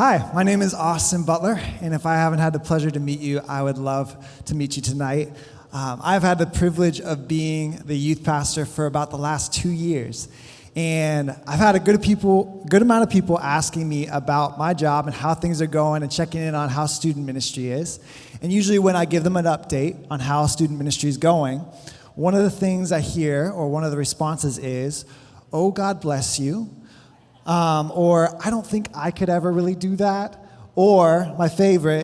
Hi, my name is Austin Butler, and if I haven't had the pleasure to meet you, I would love to meet you tonight. I've had the privilege of being the youth pastor for about the last 2 years, and I've had a good amount of people asking me about my job and how things are going and checking in on how student ministry is. And usually when I give them an update on how student ministry is going, one of the things I hear, or one of the responses is, "Oh, God bless you," or "I don't think I could ever really do that," or my favorite,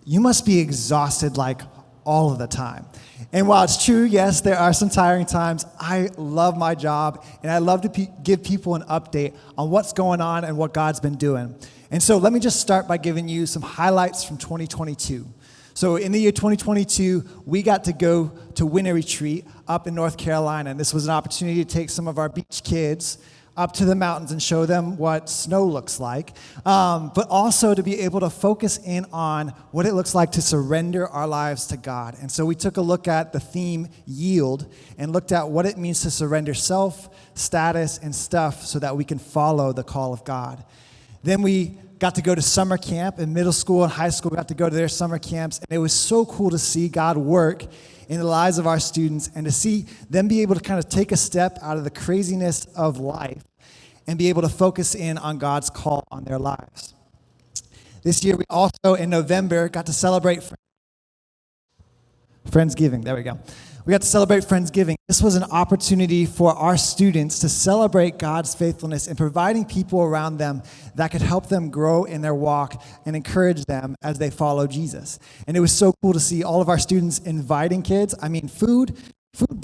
"You must be exhausted like all of the time." And while it's true, yes, there are some tiring times, I love my job, and I love to give people an update on what's going on and what God's been doing. And so let me just start by giving you some highlights from 2022. So in the year 2022, we got to go to Winter Retreat up in North Carolina, and this was an opportunity to take some of our beach kids up to the mountains and show them what snow looks like, but also to be able to focus in on what it looks like to surrender our lives to God. And so we took a look at the theme yield and looked at what it means to surrender self, status, and stuff so that we can follow the call of God. Then we got to go to summer camp in middle school and high school. We got to go to their summer camps, and it was so cool to see God work in the lives of our students and to see them be able to kind of take a step out of the craziness of life and be able to focus in on God's call on their lives. This year, we also, in November, got to celebrate Friendsgiving. There we go. We got to celebrate Friendsgiving. This was an opportunity for our students to celebrate God's faithfulness in providing people around them that could help them grow in their walk and encourage them as they follow Jesus. And it was so cool to see all of our students inviting kids. I mean, food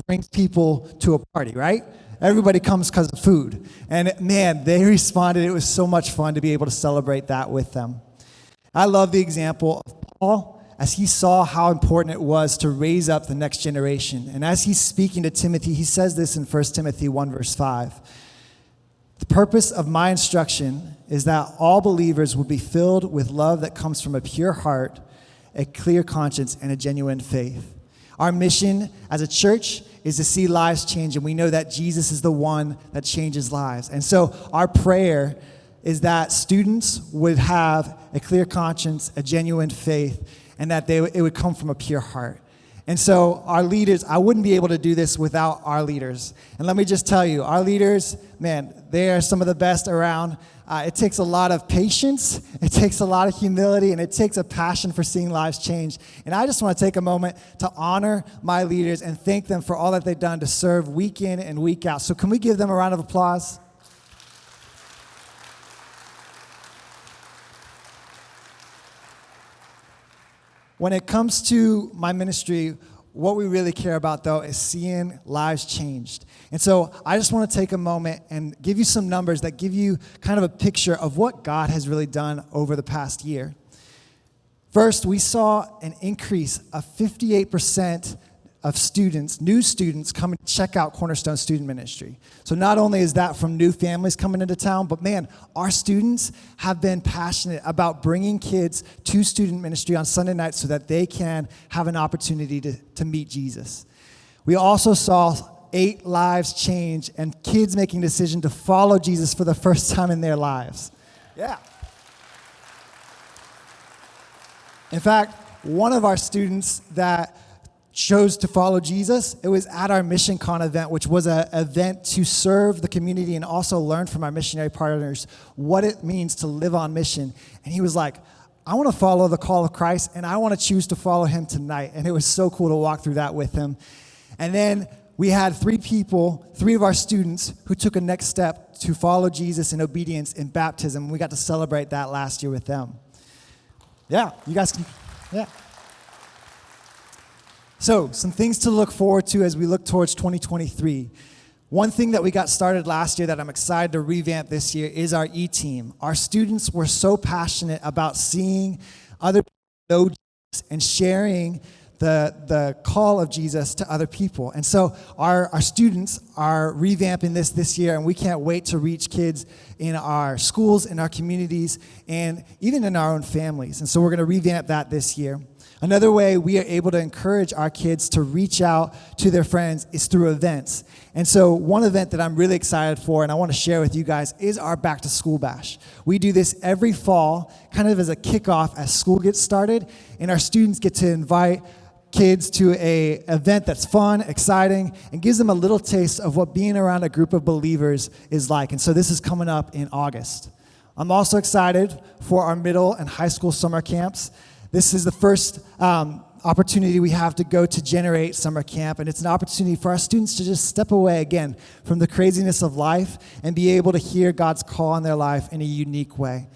brings people to a party, right? Everybody comes because of food. And man, they responded. It was so much fun to be able to celebrate that with them. I love the example of Paul as he saw how important it was to raise up the next generation. And as he's speaking to Timothy, he says this in 1 Timothy 1, verse 5. "The purpose of my instruction is that all believers will be filled with love that comes from a pure heart, a clear conscience, and a genuine faith." Our mission as a church is to see lives change, and we know that Jesus is the one that changes lives. And so our prayer is that students would have a clear conscience, a genuine faith, and that it would come from a pure heart. And so our leaders, I wouldn't be able to do this without our leaders. And let me just tell you, our leaders, man, they are some of the best around. It takes a lot of patience, it takes a lot of humility, and it takes a passion for seeing lives change. And I just want to take a moment to honor my leaders and thank them for all that they've done to serve week in and week out. So can we give them a round of applause? When it comes to my ministry, what we really care about, though, is seeing lives changed. And so I just want to take a moment and give you some numbers that give you kind of a picture of what God has really done over the past year. First, we saw an increase of 58% of new students coming to check out Cornerstone Student Ministry. So not only is that from new families coming into town, but man, our students have been passionate about bringing kids to student ministry on Sunday nights so that they can have an opportunity to meet Jesus. We also saw 8 lives change and kids making a decision to follow Jesus for the first time in their lives. Yeah. In fact, one of our students that chose to follow Jesus, it was at our Mission Con event, which was an event to serve the community and also learn from our missionary partners what it means to live on mission. And he was like, "I want to follow the call of Christ, and I want to choose to follow him tonight." And it was so cool to walk through that with him. And then we had 3 of our students who took a next step to follow Jesus in obedience in baptism. We got to celebrate that last year with them. Yeah, you guys can, yeah. So, some things to look forward to as we look towards 2023. One thing that we got started last year that I'm excited to revamp this year is our E-team. Our students were so passionate about seeing other people know Jesus and sharing the call of Jesus to other people. And so our students are revamping this year, and we can't wait to reach kids in our schools, in our communities, and even in our own families. And so we're going to revamp that this year. Another way we are able to encourage our kids to reach out to their friends is through events. And so one event that I'm really excited for and I want to share with you guys is our Back to School Bash. We do this every fall, kind of as a kickoff as school gets started, and our students get to invite kids to an event that's fun, exciting, and gives them a little taste of what being around a group of believers is like. And so this is coming up in August. I'm also excited for our middle and high school summer camps. This is the first opportunity we have to go to Generate Summer Camp, and it's an opportunity for our students to just step away again from the craziness of life and be able to hear God's call in their life in a unique way.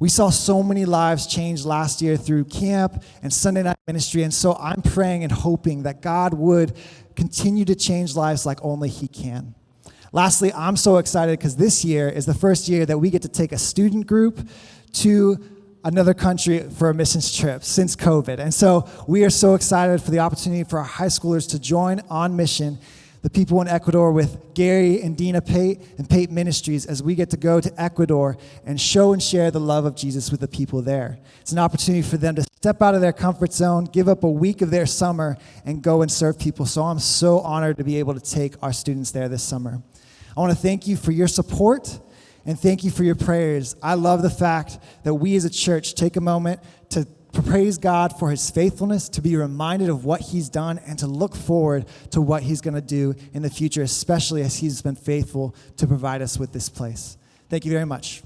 We saw so many lives change last year through camp and Sunday night ministry, and so I'm praying and hoping that God would continue to change lives like only He can. Lastly, I'm so excited because this year is the first year that we get to take a student group to another country for a missions trip since COVID. And so we are so excited for the opportunity for our high schoolers to join on mission, the people in Ecuador, with Gary and Dina Pate and Pate Ministries, as we get to go to Ecuador and show and share the love of Jesus with the people there. It's an opportunity for them to step out of their comfort zone, give up a week of their summer, and go and serve people. So I'm so honored to be able to take our students there this summer. I want to thank you for your support and thank you for your prayers. I love the fact that we as a church take a moment to praise God for His faithfulness, to be reminded of what He's done, and to look forward to what He's going to do in the future, especially as He's been faithful to provide us with this place. Thank you very much.